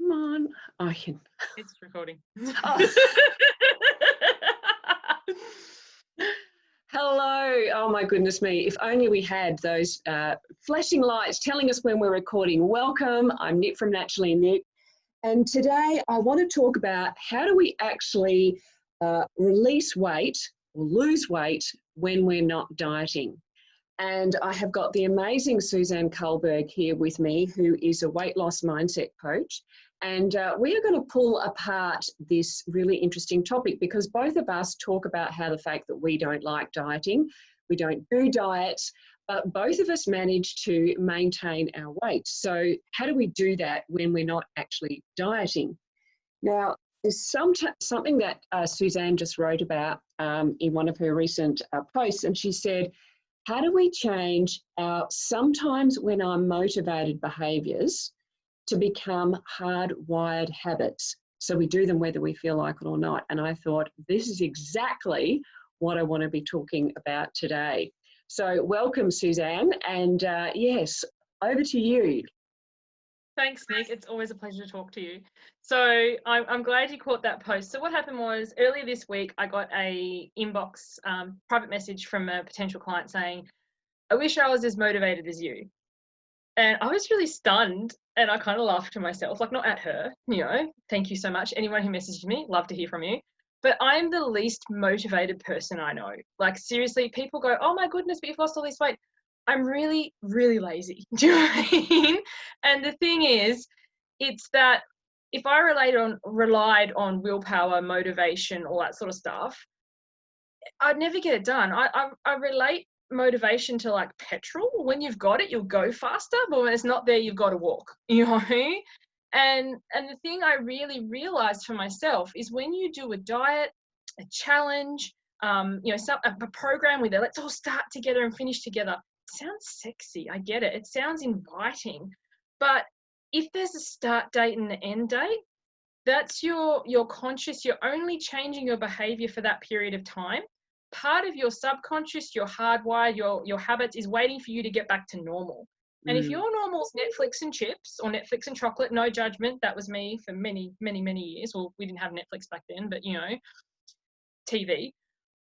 Come on. I can. It's recording. Oh. Hello. Oh, my goodness me. If only we had those flashing lights telling us when we're recording. Welcome. I'm Nic from Naturally Nic. And today I want to talk about how do we actually release weight or lose weight when we're not dieting. And I have got the amazing Suzanne Culberg here with me, who is a weight loss mindset coach. And we are going to pull apart this really interesting topic because both of us talk about how the fact that we don't like dieting, we don't do diets, but both of us manage to maintain our weight. So how do we do that when we're not actually dieting? Now, there's something that Suzanne just wrote about in one of her recent posts, and she said, how do we change our sometimes when I'm motivated behaviours to become hardwired habits? So we do them whether we feel like it or not. And I thought, this is exactly what I want to be talking about today. So welcome, Suzanne. And yes, over to you. Thanks, Nic. It's always a pleasure to talk to you. So I'm glad you caught that post. So what happened was earlier this week, I got a inbox private message from a potential client saying, I wish I was as motivated as you. And I was really stunned and I kind of laughed to myself, like not at her, thank you so much. Anyone who messaged me, love to hear from you. But I'm the least motivated person I know. Like seriously, people go, oh my goodness, but you've lost all this weight. I'm really, really lazy. Do you know what I mean? And the thing is, it's that if I relied on willpower, motivation, all that sort of stuff, I'd never get it done. I relate motivation to like petrol. When you've got it, you'll go faster, but when it's not there, you've got to walk, And the thing I really realized for myself is when you do a diet, a challenge, a program with it, let's all start together and finish together. It sounds sexy. I get it. It sounds inviting. But if there's a start date and an end date, that's your conscious, you're only changing your behavior for that period of time. Part of your subconscious, your hardwire, your habits is waiting for you to get back to normal. And if your normal's Netflix and chips or Netflix and chocolate, no judgment, that was me for many, many, many years. Well, we didn't have Netflix back then, but TV.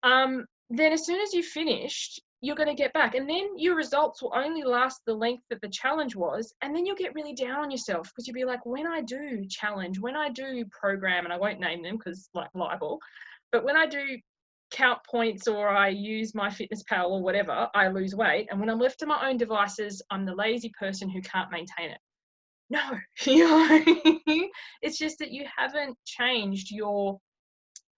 Then as soon as you've finished, you're going to get back. And then your results will only last the length that the challenge was. And then you'll get really down on yourself because you'll be like, when I do challenge, when I do program, and I won't name them because like libel, but when I do count points or I use my fitness pal or whatever, I lose weight. And when I'm left to my own devices, I'm the lazy person who can't maintain it. No, it's just that you haven't changed your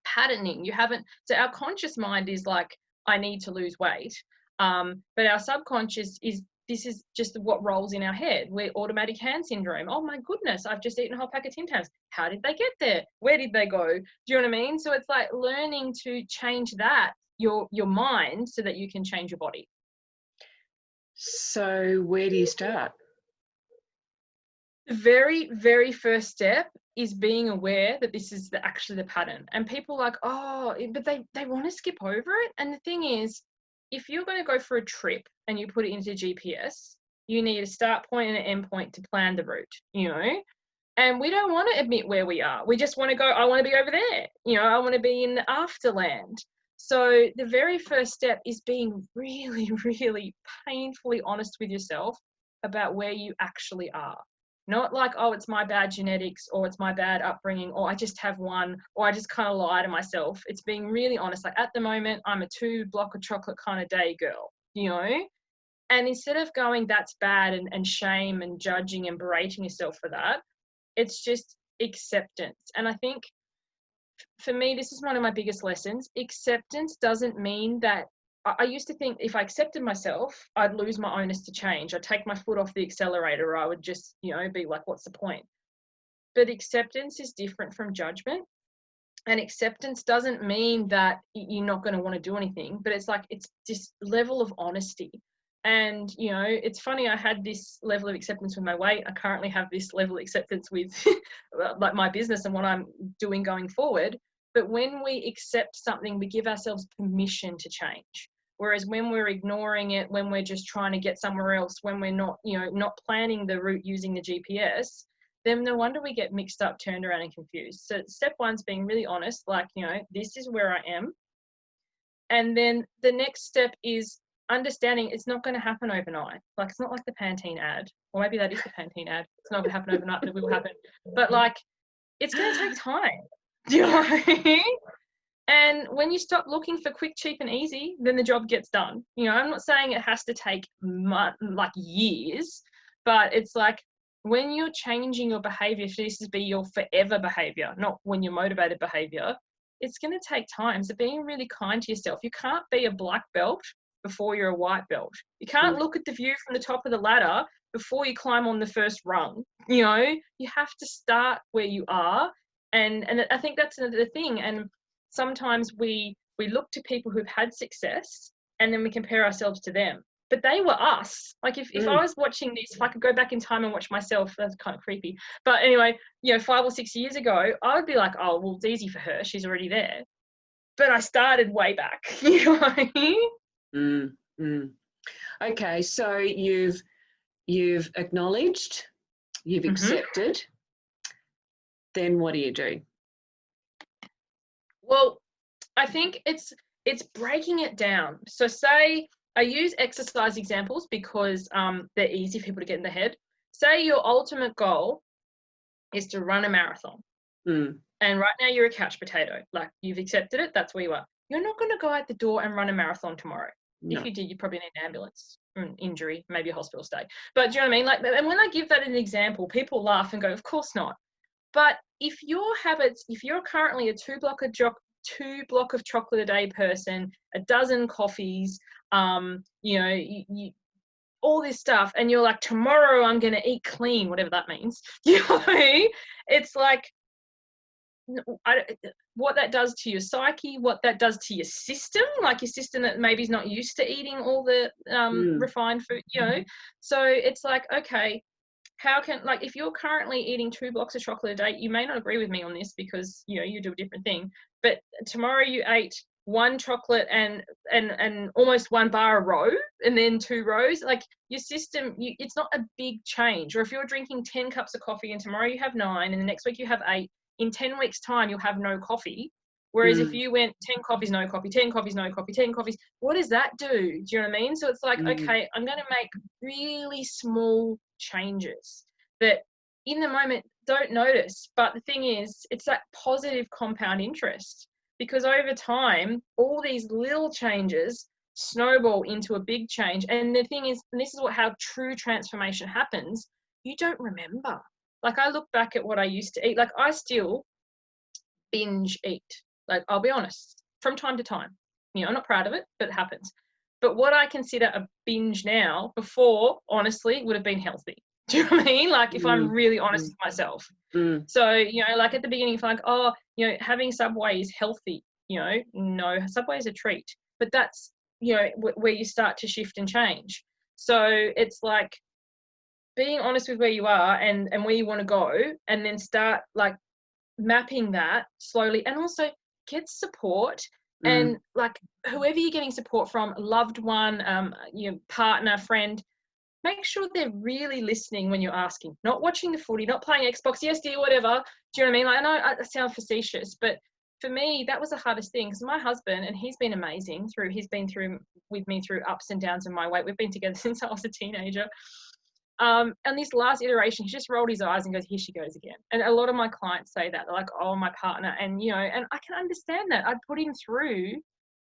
patterning. You haven't. So our conscious mind is like, I need to lose weight. But our subconscious this is just what rolls in our head. We're automatic hand syndrome. Oh my goodness, I've just eaten a whole pack of Tim Tams. How did they get there? Where did they go? Do you know what I mean? So it's like learning to change that, your mind, so that you can change your body. So where do you start? The very, very first step is being aware that this is actually the pattern. And people are like, oh, but they want to skip over it. And the thing is, if you're going to go for a trip and you put it into GPS, you need a start point and an end point to plan the route, And we don't want to admit where we are. We just want to go, I want to be over there. I want to be in the afterland. So the very first step is being really, really painfully honest with yourself about where you actually are. Not like, oh, it's my bad genetics or it's my bad upbringing or I just have one or I just kind of lie to myself. It's being really honest. Like at the moment, I'm a 2 block of chocolate kind of day girl, And instead of going, that's bad and shame and judging and berating yourself for that, it's just acceptance. And I think for me, this is one of my biggest lessons. Acceptance doesn't mean that I used to think if I accepted myself, I'd lose my onus to change. I'd take my foot off the accelerator or I would just, be like, what's the point? But acceptance is different from judgment. And acceptance doesn't mean that you're not going to want to do anything, but it's like, it's this level of honesty. And, it's funny, I had this level of acceptance with my weight. I currently have this level of acceptance with like my business and what I'm doing going forward. But when we accept something, we give ourselves permission to change. Whereas when we're ignoring it, when we're just trying to get somewhere else, when we're not, not planning the route using the GPS, then no wonder we get mixed up, turned around and confused. So step one's being really honest, like, you know, this is where I am. And then the next step is understanding it's not going to happen overnight. Like, it's not like the Pantene ad, or maybe that is the Pantene ad. It's not going to happen overnight, but it will happen. But like, it's going to take time. Do you know what I mean? And when you stop looking for quick, cheap and easy, then the job gets done. You know, I'm not saying it has to take like years, but it's like, when you're changing your behavior, if this is be your forever behavior, not when you're motivated behavior, it's going to take time. So being really kind to yourself. You can't be a black belt before you're a white belt. You can't look at the view from the top of the ladder before you climb on the first rung. You know, you have to start where you are. And I think that's the thing. And sometimes we look to people who've had success and then we compare ourselves to them. But they were us. Like, if I was watching this, if I could go back in time and watch myself, that's kind of creepy. But anyway, you know, 5 or 6 years ago, I would be like, oh, well, it's easy for her. She's already there. But I started way back. You know what I mean? Okay, so you've acknowledged, you've accepted. Then what do you do? Well, I think it's breaking it down. So say, I use exercise examples because they're easy for people to get in their head. Say your ultimate goal is to run a marathon. And right now you're a couch potato. Like, you've accepted it, that's where you are. You're not going to go out the door and run a marathon tomorrow. No. If you did, you probably need an ambulance, injury, maybe a hospital stay. But do you know what I mean? Like, and when I give that an example, people laugh and go, of course not. But if your habits, if you're currently a 2 block of chocolate a day person, a dozen coffees, you know, you all this stuff, and you're like, tomorrow I'm going to eat clean, whatever that means. You know what I mean? It's like, what that does to your psyche, what that does to your system, like your system that maybe is not used to eating all the refined food, you know. So it's like, okay, how can, like, if you're currently eating 2 blocks of chocolate a day, you may not agree with me on this because, you know, you do a different thing, but tomorrow you ate 1 chocolate and almost 1 bar a row, and then 2 rows, like, your system, it's not a big change. Or if you're drinking 10 cups of coffee and tomorrow you have 9 and the next week you have 8, in 10 weeks time you'll have no coffee. Whereas if you went 10 coffees, no coffee, 10 coffees, no coffee, 10 coffees, what does that do? Do you know what I mean? So it's like, okay, I'm going to make really small changes that in the moment don't notice. But the thing is, it's that positive compound interest, because over time, all these little changes snowball into a big change. And the thing is, and this is how true transformation happens, you don't remember. Like, I look back at what I used to eat. Like, I still binge eat. Like, I'll be honest, from time to time. You know, I'm not proud of it, but it happens. But what I consider a binge now, before, honestly, would have been healthy. Do you know what I mean? Like, if I'm really honest with myself. So, you know, like at the beginning, if I'm like, oh, you know, having Subway is healthy, you know, no, Subway is a treat. But that's, you know, where you start to shift and change. So it's like being honest with where you are and where you want to go, and then start like mapping that slowly, and also get support. And like, whoever you're getting support from, loved one, your partner, friend, make sure they're really listening when you're asking, not watching the footy, not playing Xbox, yes dear, whatever. Do you know what I mean? Like, I know I sound facetious, but for me, that was the hardest thing, because my husband, and he's been amazing he's been through with me through ups and downs of my weight. We've been together since I was a teenager. And this last iteration, he just rolled his eyes and goes, here she goes again. And a lot of my clients say that. They're like, oh, my partner. And, you know, and I can understand that. I put him through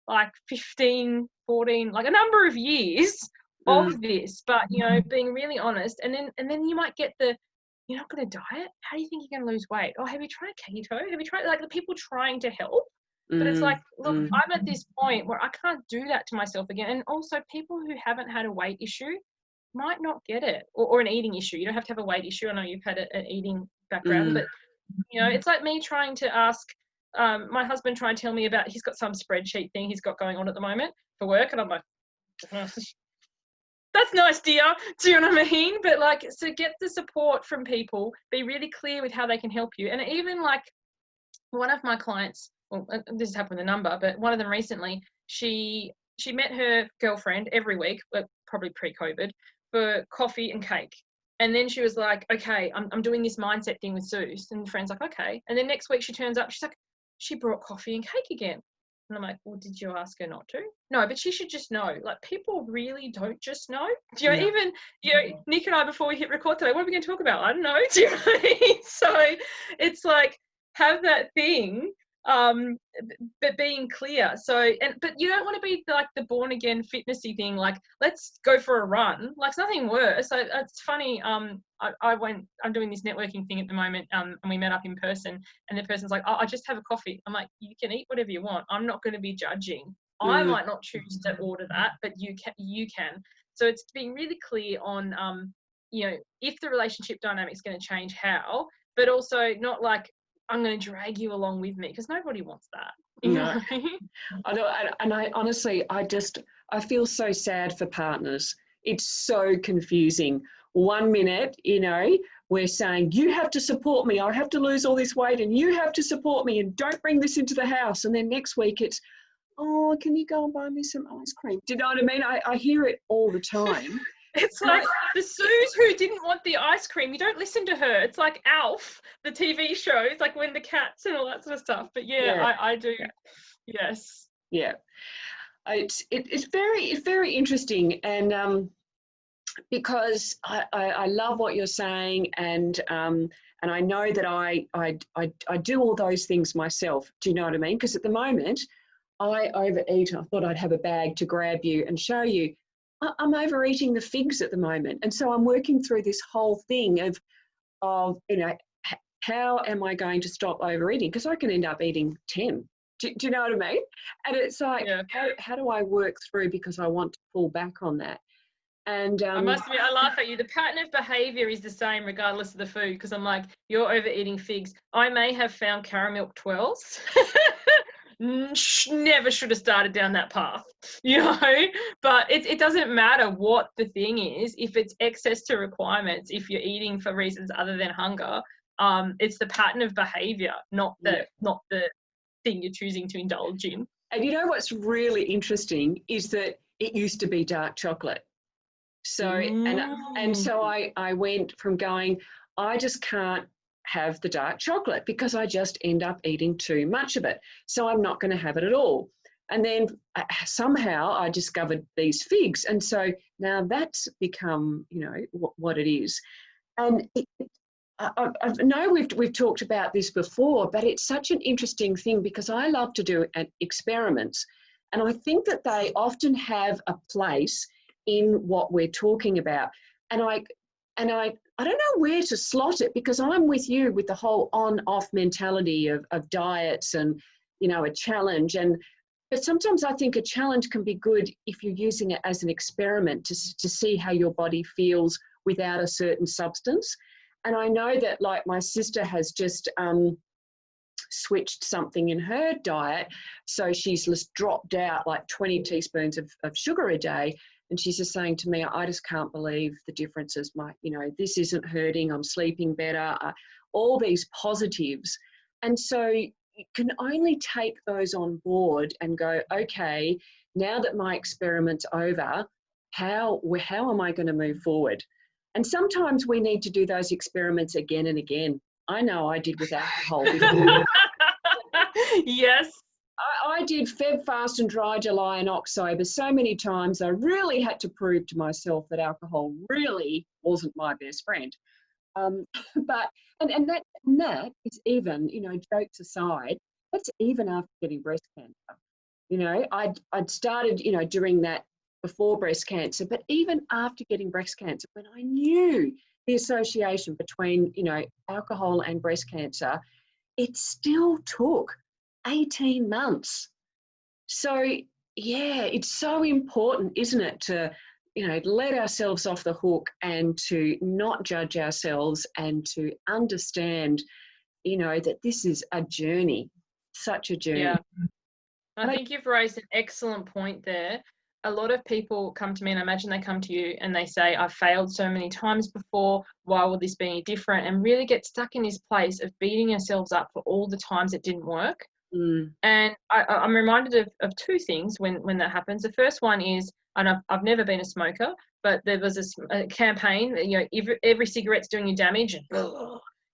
like 15, 14, like a number of years of this. But, you know, being really honest. And then you might get the, you're not going to diet? How do you think you're going to lose weight? Oh, have you tried keto? Have you tried, like, the people trying to help? But it's like, look, I'm at this point where I can't do that to myself again. And also, people who haven't had a weight issue might not get it, or an eating issue. You don't have to have a weight issue. I know you've had an eating background, but, you know, it's like me trying to ask my husband, trying to tell me about, he's got some spreadsheet thing he's got going on at the moment for work. And I'm like, that's nice, dear. Do you know what I mean? But like, so get the support from people, be really clear with how they can help you. And even like one of my clients, well, this has happened with a number, but one of them recently, she met her girlfriend every week, probably pre-COVID, for coffee and cake. And then she was like, okay, I'm doing this mindset thing with Suze. And the friend's like, okay. And then next week she turns up, she's like, she brought coffee and cake again. And I'm like, well, did you ask her not to? No, but she should just know. Like, people really don't just know. Do you know, even, you know, Nic and I, before we hit record today, what are we going to talk about? I don't know. Do you know what I mean? So it's like, have that thing, but being clear. So, but you don't want to be like the born again fitnessy thing. Like, let's go for a run. Like, it's nothing worse. So it's funny. I'm doing this networking thing at the moment. And we met up in person, and the person's like, oh, I just have a coffee. I'm like, you can eat whatever you want. I'm not going to be judging. I might not choose to order that, but you can. So it's being really clear on, you know, if the relationship dynamic is going to change, how, but also not like, I'm going to drag you along with me, because nobody wants that. You know? I know, and I honestly, I feel so sad for partners. It's so confusing. 1 minute, you know, we're saying, you have to support me. I have to lose all this weight, and you have to support me, and don't bring this into the house. And then next week it's, oh, can you go and buy me some ice cream? Do you know what I mean? I hear it all the time. It's like the Suze who didn't want the ice cream. You don't listen to her. It's like Alf, the TV show. It's like when the cats and all that sort of stuff. But I do. Yeah. Yes. Yeah. It's very interesting, and because I love what you're saying, and I know that I do all those things myself. Do you know what I mean? Because at the moment I overeat. I thought I'd have a bag to grab you and show you. I'm overeating the figs at the moment. And so I'm working through this whole thing of you know, how am I going to stop overeating? Because I can end up eating 10. Do you know what I mean? And it's like, how do I work through, because I want to pull back on that. And I must admit, I laugh at you. The pattern of behaviour is the same regardless of the food, because I'm like, you're overeating figs. I may have found caramel 12s. Never should have started down that path, you know, but it doesn't matter what the thing is. If it's excess to requirements, if you're eating for reasons other than hunger, it's the pattern of behavior, not the thing you're choosing to indulge in. And you know what's really interesting is that it used to be dark chocolate. So and so I went from going, I just can't have the dark chocolate because I just end up eating too much of it. So I'm not going to have it at all. And then somehow I discovered these figs. And so now that's become, you know, what it is. And I know we've talked about this before, but it's such an interesting thing because I love to do experiments. And I think that they often have a place in what we're talking about. And I don't know where to slot it, because I'm with you with the whole on-off mentality of diets and, you know, a challenge. But sometimes I think a challenge can be good if you're using it as an experiment to see how your body feels without a certain substance. And I know that, like, my sister has just switched something in her diet. So she's just dropped out like 20 teaspoons of sugar a day. And she's just saying to me, I just can't believe the differences. You know, this isn't hurting. I'm sleeping better. All these positives. And so you can only take those on board and go, okay, now that my experiment's over, how am I going to move forward? And sometimes we need to do those experiments again and again. I know I did with alcohol before. Yes. I did Feb, fast and dry, July and October so many times. I really had to prove to myself that alcohol really wasn't my best friend. But that is even, you know, jokes aside, that's even after getting breast cancer. You know, I'd started, you know, doing that before breast cancer, but even after getting breast cancer, when I knew the association between, you know, alcohol and breast cancer, it still took 18 months. So, yeah, it's so important, isn't it, to, you know, let ourselves off the hook and to not judge ourselves and to understand, you know, that this is a journey, such a journey. Yeah. I think you've raised an excellent point there. A lot of people come to me, and I imagine they come to you and they say, I've failed so many times before, why will this be any different? And really get stuck in this place of beating ourselves up for all the times it didn't work. And I'm reminded of two things when that happens. The first one is and I've never been a smoker, but there was a campaign, you know, every cigarette's doing you damage, and,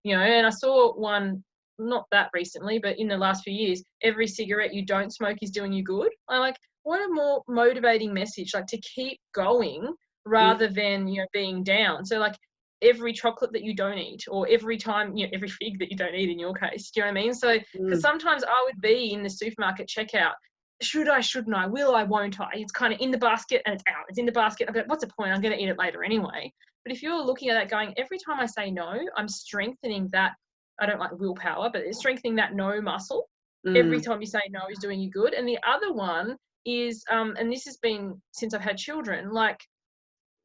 you know, and I saw one, not that recently, but in the last few years, every cigarette you don't smoke is doing you good. I'm like, what a more motivating message, like, to keep going rather than, you know, being down. So, like, every chocolate that you don't eat, or every time, you know, every fig that you don't eat in your case, do you know what I mean? So, because sometimes I would be in the supermarket checkout, should I, shouldn't I, will I, won't I? It's kind of in the basket and it's out. It's in the basket. I go, what's the point? I'm going to eat it later anyway. But if you're looking at that going, every time I say no, I'm strengthening that, I don't like willpower, but it's strengthening that no muscle. Every time you say no is doing you good. And the other one is, and this has been since I've had children, like,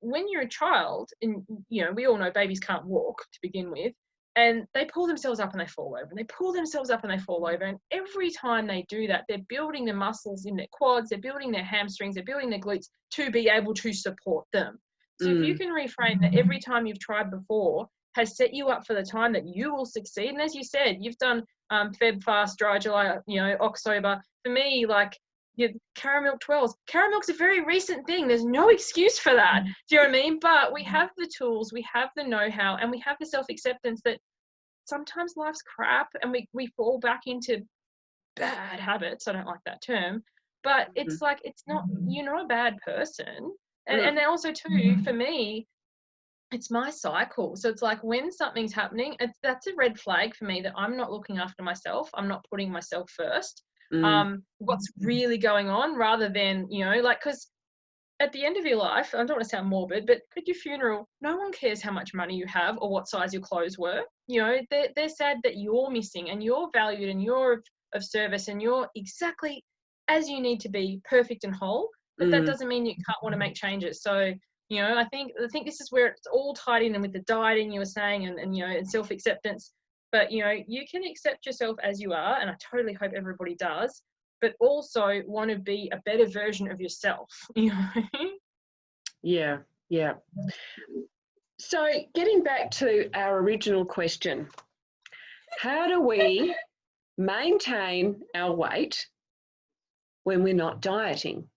when you're a child, and, you know, we all know babies can't walk to begin with, and they pull themselves up and they fall over, and they pull themselves up and they fall over. And every time they do that, they're building the muscles in their quads, they're building their hamstrings, they're building their glutes to be able to support them. So if you can reframe that every time you've tried before has set you up for the time that you will succeed. And as you said, you've done Feb fast, dry July, you know, October. For me, like, your caramel 12s. Caramil's a very recent thing. There's no excuse for that. Do you know what I mean? But we have the tools, we have the know-how, and we have the self-acceptance that sometimes life's crap and we fall back into bad habits. I don't like that term. But it's like, it's not, you're not a bad person. And then also too, for me, it's my cycle. So it's like, when something's happening, that's a red flag for me that I'm not looking after myself. I'm not putting myself first. What's really going on, rather than, you know, like, because at the end of your life, I don't want to sound morbid, but at your funeral, no one cares how much money you have or what size your clothes were. You know, they're sad that you're missing and you're valued and you're of service and you're exactly as you need to be, perfect and whole. But that doesn't mean you can't want to make changes. So, you know, I think this is where it's all tied in, and with the dieting you were saying, and you know, and self-acceptance. But, you know, you can accept yourself as you are, and I totally hope everybody does, but also want to be a better version of yourself, you know? Yeah, yeah. So getting back to our original question, how do we maintain our weight when we're not dieting?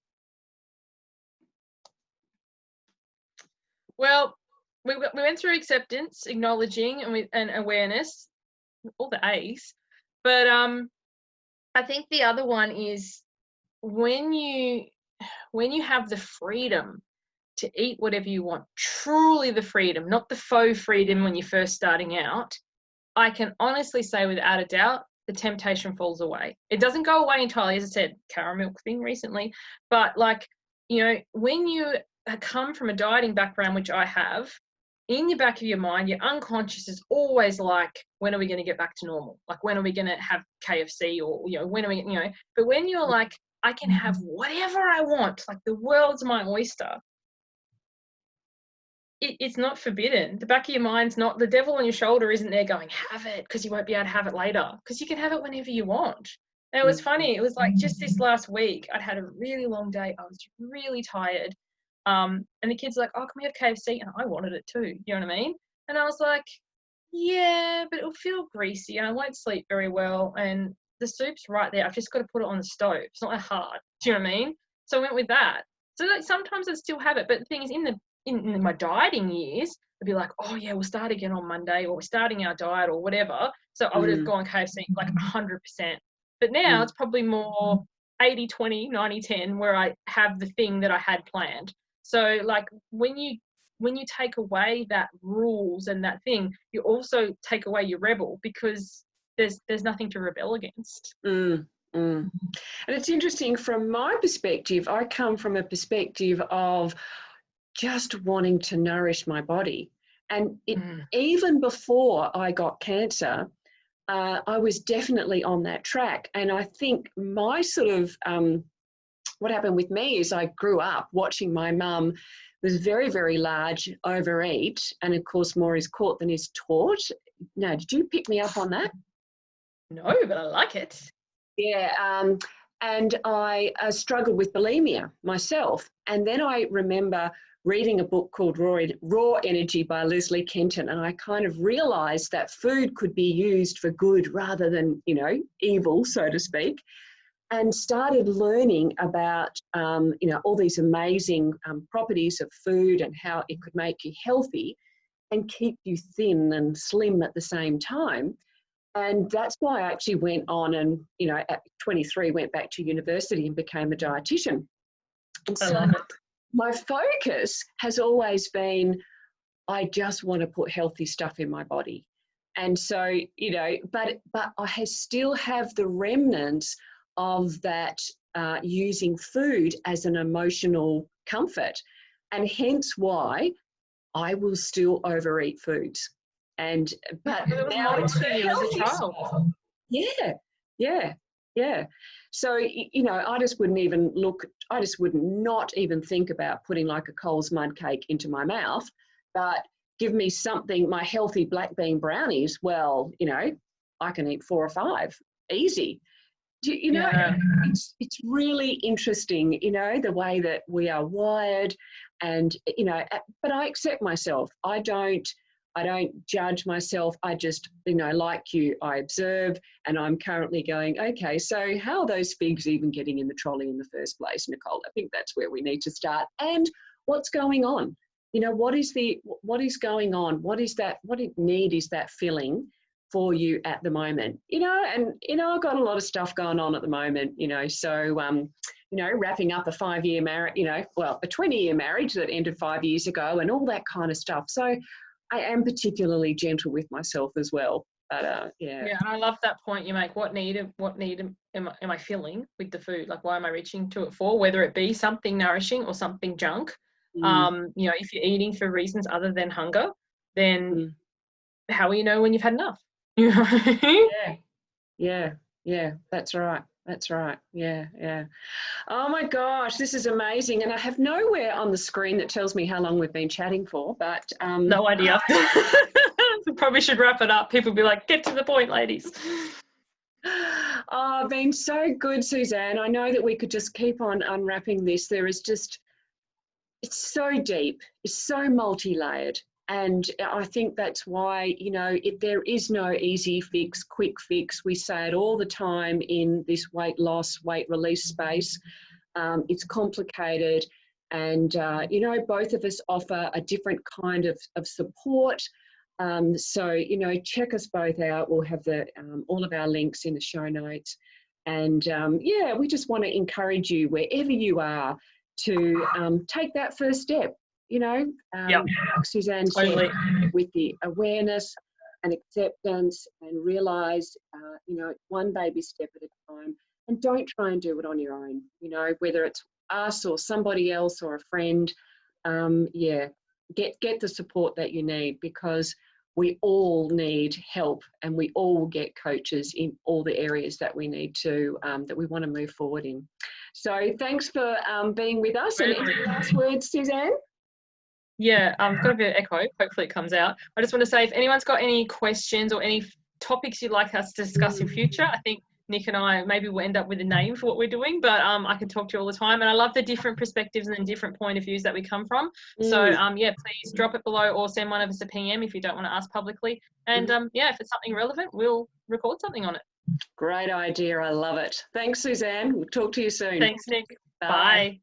Well, we went through acceptance, acknowledging, and awareness, all the A's. But I think the other one is when you have the freedom to eat whatever you want, truly the freedom, not the faux freedom when you're first starting out, I can honestly say without a doubt, the temptation falls away. It doesn't go away entirely, as I said, caramel thing recently, but, like, you know, when you come from a dieting background, which I have, in the back of your mind, your unconscious is always like, when are we going to get back to normal? Like, when are we going to have KFC, or, you know, when are we, you know, but when you're like, I can have whatever I want, like, the world's my oyster, it's not forbidden. The back of your mind's not, the devil on your shoulder isn't there going, have it, because you won't be able to have it later, because you can have it whenever you want. And it was funny. It was like, just this last week, I'd had a really long day. I was really tired. And the kids were like, oh, can we have KFC? And I wanted it too. You know what I mean? And I was like, yeah, but it'll feel greasy and I won't sleep very well. And the soup's right there. I've just got to put it on the stove. It's not that hard. Do you know what I mean? So I went with that. So, like, sometimes I still have it. But the thing is, in my dieting years, I'd be like, oh yeah, we'll start again on Monday, or we're starting our diet, or whatever. So I would have gone KFC like 100%. But now it's probably more 80-20, 90-10, where I have the thing that I had planned. So, like, when you take away that rules and that thing, you also take away your rebel, because there's nothing to rebel against. And it's interesting, from my perspective, I come from a perspective of just wanting to nourish my body. And even before I got cancer, I was definitely on that track. And I think my sort of, what happened with me is I grew up watching my mum was very, very large, overeat. And of course, more is caught than is taught. Now, did you pick me up on that? No, but I like it. Yeah. And I struggled with bulimia myself. And then I remember reading a book called Raw Energy by Leslie Kenton. And I kind of realized that food could be used for good rather than, you know, evil, so to speak. and started learning about, all these amazing properties of food and how it could make you healthy and keep you thin and slim at the same time. And that's why I actually went on and, at 23, went back to university and became a dietitian. And I so love it. my focus has always been, I just want to put healthy stuff in my body. And so, but I still have the remnants of that using food as an emotional comfort. And hence why I will still overeat foods. But it was now it's modeled to you as a healthy child. stuff. Yeah. So, I just would not even think about putting like a Coles mud cake into my mouth, but give me something, my healthy black bean brownies, well, I can eat 4 or 5, easy. It's really interesting, the way that we are wired, and, but I accept myself. I don't judge myself. I just, like you, I observe, and I'm currently going, okay, so how are those figs even getting in the trolley in the first place, Nicole? I think that's where we need to start. And what's going on? What is going on? What it need is that filling for you at the moment, I've got a lot of stuff going on at the moment, so, wrapping up a 5-year marriage, a 20-year marriage that ended 5 years ago and all that kind of stuff. So I am particularly gentle with myself as well. But Yeah, and I love that point you make. What need am I filling with the food? Like, why am I reaching to it for? Whether it be something nourishing or something junk. If you're eating for reasons other than hunger, then how will you know when you've had enough? Yeah. That's right. Yeah. Oh my gosh, this is amazing. And I have nowhere on the screen that tells me how long we've been chatting for, but no idea. We probably should wrap it up. People will be like, get to the point, ladies. Oh, been so good, Suzanne. I know that we could just keep on unwrapping this. It's so deep, it's so multi-layered. And I think that's why, there is no easy fix, quick fix. We say it all the time in this weight loss, weight release space. It's complicated. And, both of us offer a different kind of support. So, check us both out. We'll have all of our links in the show notes. And, we just want to encourage you, wherever you are, to take that first step, like Suzanne said, with the awareness and acceptance, and realise, one baby step at a time, and don't try and do it on your own, whether it's us or somebody else or a friend. Get the support that you need, because we all need help, and we all get coaches in all the areas that we need to, that we want to move forward in. So thanks for being with us. And any last words, Suzanne? Yeah, I've got a bit of echo. Hopefully it comes out. I just want to say, if anyone's got any questions or any topics you'd like us to discuss in future, I think Nic and I maybe will end up with a name for what we're doing, but I can talk to you all the time. And I love the different perspectives and different point of views that we come from. So please drop it below, or send one of us a PM if you don't want to ask publicly. And if it's something relevant, we'll record something on it. Great idea. I love it. Thanks, Suzanne. We'll talk to you soon. Thanks, Nic. Bye. Bye.